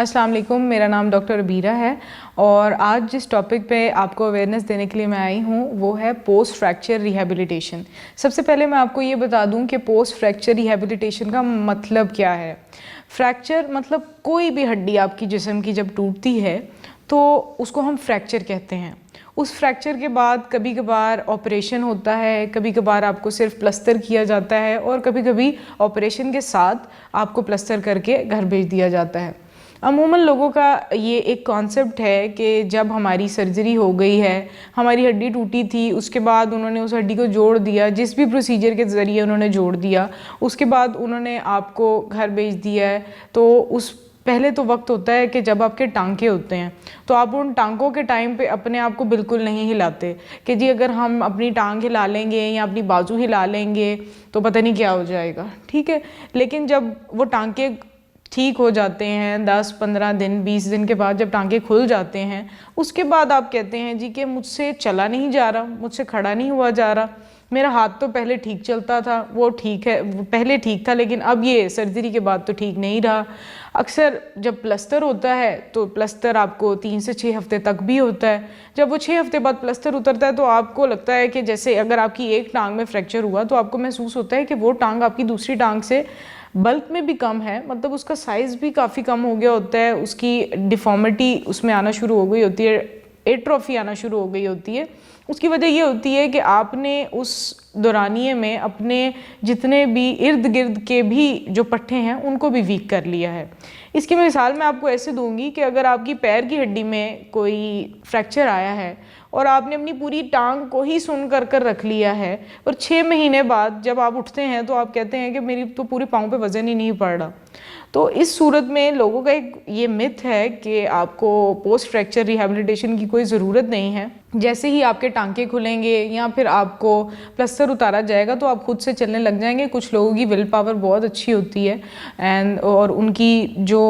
السلام علیکم، میرا نام ڈاکٹر عبیرہ ہے اور آج جس ٹاپک پہ آپ کو اویئرنیس دینے کے لیے میں آئی ہوں وہ ہے پوسٹ فریکچر ریہیبلیٹیشن۔ سب سے پہلے میں آپ کو یہ بتا دوں کہ پوسٹ فریکچر ریہیبلیٹیشن کا مطلب کیا ہے۔ فریکچر مطلب کوئی بھی ہڈی آپ کی جسم کی جب ٹوٹتی ہے تو اس کو ہم فریکچر کہتے ہیں۔ اس فریکچر کے بعد کبھی کبھار آپریشن ہوتا ہے، کبھی کبھار آپ کو صرف پلسٹر کیا جاتا ہے اور کبھی کبھی آپریشن کے ساتھ آپ کو پلسٹر کر کے گھر بھیج دیا جاتا ہے۔ عموماً لوگوں کا یہ ایک کانسیپٹ ہے کہ جب ہماری سرجری ہو گئی ہے، ہماری ہڈی ٹوٹی تھی، اس کے بعد انہوں نے اس ہڈی کو جوڑ دیا، جس بھی پروسیجر کے ذریعے انہوں نے جوڑ دیا، اس کے بعد انہوں نے آپ کو گھر بھیج دیا ہے۔ تو اس پہلے تو وقت ہوتا ہے کہ جب آپ کے ٹانکے ہوتے ہیں تو آپ ان ٹانکوں کے ٹائم پہ اپنے آپ کو بالکل نہیں ہلاتے کہ جی اگر ہم اپنی ٹانگ ہلا لیں گے یا اپنی بازو ہلا لیں گے تو پتہ نہیں کیا ہو جائے گا، ٹھیک ہے۔ لیکن جب وہ ٹانکے ٹھیک ہو جاتے ہیں 10-15 دن 20 دن کے بعد، جب ٹانکے کھل جاتے ہیں، اس کے بعد آپ کہتے ہیں جی کہ مجھ سے چلا نہیں جا رہا، مجھ سے کھڑا نہیں ہوا جا رہا، میرا ہاتھ تو پہلے ٹھیک چلتا تھا، وہ ٹھیک ہے، پہلے ٹھیک تھا لیکن اب یہ سرجری کے بعد تو ٹھیک نہیں رہا۔ اکثر جب پلسٹر ہوتا ہے تو پلسٹر آپ کو 3 سے 6 ہفتے تک بھی ہوتا ہے۔ جب وہ 6 ہفتے بعد پلسٹر اترتا ہے تو آپ کو لگتا ہے کہ جیسے اگر آپ کی ایک ٹانگ میں فریکچر ہوا تو آپ کو محسوس ہوتا ہے کہ وہ ٹانگ آپ کی دوسری ٹانگ سے بلک میں بھی کم ہے، مطلب اس کا سائز بھی کافی کم ہو گیا ہوتا ہے، اس کی ڈیفارمیٹی اس میں آنا شروع ہو گئی ہوتی ہے، ایٹروفی آنا شروع ہو گئی ہوتی ہے۔ اس کی وجہ یہ ہوتی ہے کہ آپ نے اس دورانیے میں اپنے جتنے بھی ارد گرد کے بھی جو پٹھے ہیں ان کو بھی ویک کر لیا ہے۔ اس کی مثال میں آپ کو ایسے دوں گی کہ اگر آپ کی پیر کی ہڈی میں کوئی فریکچر آیا ہے اور آپ نے اپنی پوری ٹانگ کو ہی سن کر رکھ لیا ہے اور 6 مہینے بعد جب آپ اٹھتے ہیں تو آپ کہتے ہیں کہ میری تو پورے پاؤں پہ وزن ہی نہیں پڑ رہا، تو اس صورت میں لوگوں کا ایک یہ مت ہے کہ آپ کو پوسٹ فریکچر ریہیبلیٹیشن کی کوئی ضرورت نہیں ہے۔ جیسے ہی آپ کے ٹانکے کھلیں گے یا پھر آپ کو پلسٹر اتارا جائے گا تو آپ خود سے چلنے لگ جائیں گے۔ کچھ لوگوں کی ول پاور بہت اچھی ہوتی ہے اور ان کی جو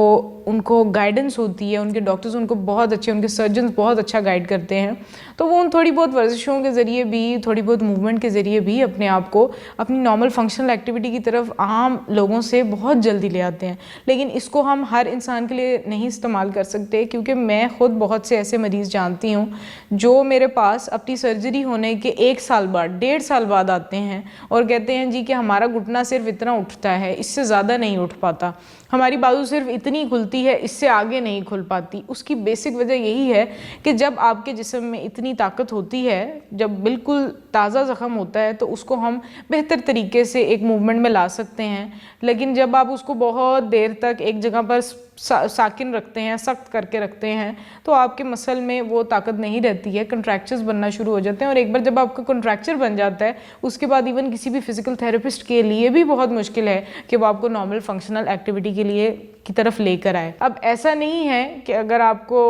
ان کو گائیڈنس ہوتی ہے، ان کے ڈاکٹرز ان کو بہت اچھے، ان کے سرجنز بہت اچھا گائیڈ کرتے ہیں، تو وہ ان تھوڑی بہت ورزشوں کے ذریعے بھی، تھوڑی بہت موومنٹ کے ذریعے بھی اپنے آپ کو اپنی نارمل فنکشنل ایکٹیویٹی کی طرف عام لوگوں سے بہت جلدی لے آتے ہیں۔ لیکن اس کو ہم ہر انسان کے لیے نہیں استعمال کر سکتے، کیونکہ میں خود بہت سے ایسے مریض جانتی ہوں جو میرے پاس اپنی سرجری ہونے کے 1 سال بعد 1.5 سال بعد آتے ہیں اور کہتے ہیں جی کہ ہمارا گھٹنا صرف اتنا اٹھتا ہے، اس سے زیادہ نہیں اٹھ پاتا، ہماری بازو صرف اتنی کھلتی ہے، اس سے آگے نہیں کھل پاتی۔ اس کی بیسک وجہ یہی ہے کہ جب آپ کے جسم میں اتنی طاقت ہوتی ہے، جب بالکل تازہ زخم ہوتا ہے تو اس کو ہم بہتر طریقے سے ایک موومنٹ میں لا سکتے ہیں، لیکن جب آپ اس کو بہت دیر تک ایک جگہ پر ساکن رکھتے ہیں، سخت کر کے رکھتے ہیں، تو آپ کے مسل میں وہ طاقت نہیں رہتی ہے، کنٹریکچرز بننا شروع ہو جاتے ہیں، اور ایک بار جب آپ کا کنٹریکچر بن جاتا ہے اس کے بعد ایون کسی بھی فزیکل تھیراپسٹ کے لیے بھی بہت مشکل ہے کہ وہ آپ کو نارمل فنکشنل ایکٹیویٹی کے لیے کی طرف لے کر آئے۔ اب ایسا نہیں ہے کہ اگر آپ کو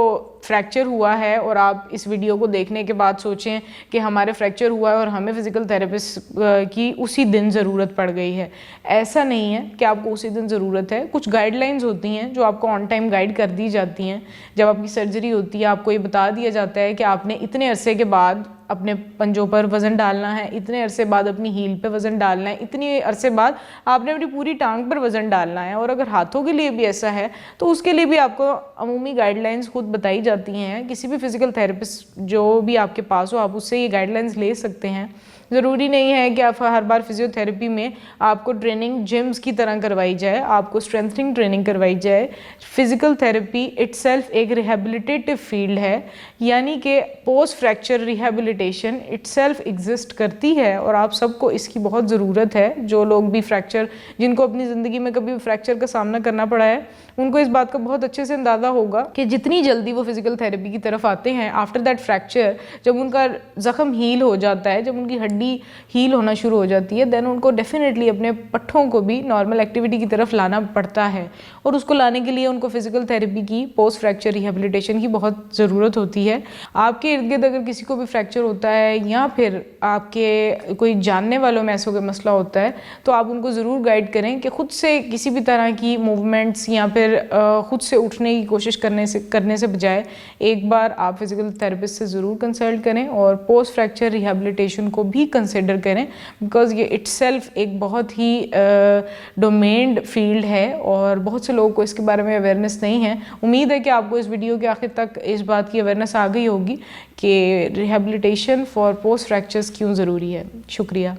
فریکچر ہوا ہے اور آپ اس ویڈیو کو دیکھنے کے بعد سوچیں کہ ہمارے فریکچر ہوا ہے اور ہمیں فزیکل تھیراپسٹ کی اسی دن ضرورت پڑ گئی ہے، ایسا نہیں ہے کہ آپ کو اسی دن ضرورت ہے۔ کچھ گائیڈ لائنز ہوتی ہیں جو آپ کو آن ٹائم گائیڈ کر دی جاتی ہیں۔ جب آپ کی سرجری ہوتی ہے آپ کو یہ بتا دیا جاتا ہے کہ آپ نے اتنے عرصے کے بعد اپنے پنجوں پر وزن ڈالنا ہے، اتنے عرصے بعد اپنی ہیل پہ وزن ڈالنا ہے، اتنے عرصے بعد آپ نے اپنی پوری ٹانگ پر وزن ڈالنا ہے، اور اگر ہاتھوں کے لیے بھی ایسا ہے تو اس کے لیے بھی آپ کو عمومی گائیڈ لائنز خود بتائی جاتی ہیں۔ کسی بھی فزیکل تھیراپسٹ جو بھی آپ کے پاس ہو آپ اس سے یہ گائیڈ لائنز لے سکتے ہیں۔ ضروری نہیں ہے کہ آپ ہر بار فزیو تھیراپی میں آپ کو ٹریننگ جمز کی طرح کروائی جائے، آپ کو اسٹرینتھنگ ٹریننگ کروائی جائے۔ فزیکل تھیراپی اٹ سیلف ایک ریہیبلیٹیٹیو فیلڈ ہے، یعنی کہ post fracture rehabilitation it self exist کرتی ہے، اور آپ سب کو اس کی بہت ضرورت ہے۔ جو لوگ بھی فریکچر، جن کو اپنی زندگی میں کبھی فریکچر کا سامنا کرنا پڑا ہے، ان کو اس بات کا بہت اچھے سے اندازہ ہوگا کہ جتنی جلدی وہ فزیکل تھیراپی کی طرف آتے ہیں آفٹر دیٹ فریکچر، جب ان کا زخم ہیل ہو جاتا ہے، جب ان کی ہڈی ہیل ہونا شروع ہو جاتی ہے، دین ان کو ڈیفینیٹلی اپنے پٹھوں کو بھی نارمل ایکٹیویٹی کی طرف لانا پڑتا ہے، اور اس کو لانے کے لیے ان کو فزیکل تھیراپی کی، پوسٹ فریکچر ریہیبلیٹیشن کی بہت ضرورت ہوتی ہے۔ آپ کے ارد گرد اگر کسی کو بھی فریکچر ہوتا ہے یا پھر آپ کے کوئی جاننے والوں میں ایسا کوئی مسئلہ ہوتا ہے تو آپ ان کو ضرور گائیڈ کریں کہ خود سے کسی بھی طرح کی موومنٹس یا پھر خود سے اٹھنے کی کوشش کرنے سے بجائے ایک بار آپ فزیکل تھیراپسٹ سے ضرور کنسلٹ کریں، اور پوسٹ فریکچر ریہیبلیٹیشن کو بھی کنسیڈر کریں، بیکاز یہ اٹ سیلف ایک بہت ہی ڈومینڈ فیلڈ ہے اور بہت سے لوگوں کو اس کے بارے میں اویئرنیس نہیں ہے۔ امید ہے کہ آپ کو اس ویڈیو کے آخر تک اس بات کی اویئرنیس آ گئی ہوگی کہ ریہیبلیٹیشن فار پوسٹ فریکچرز کیوں ضروری ہے۔ شکریہ۔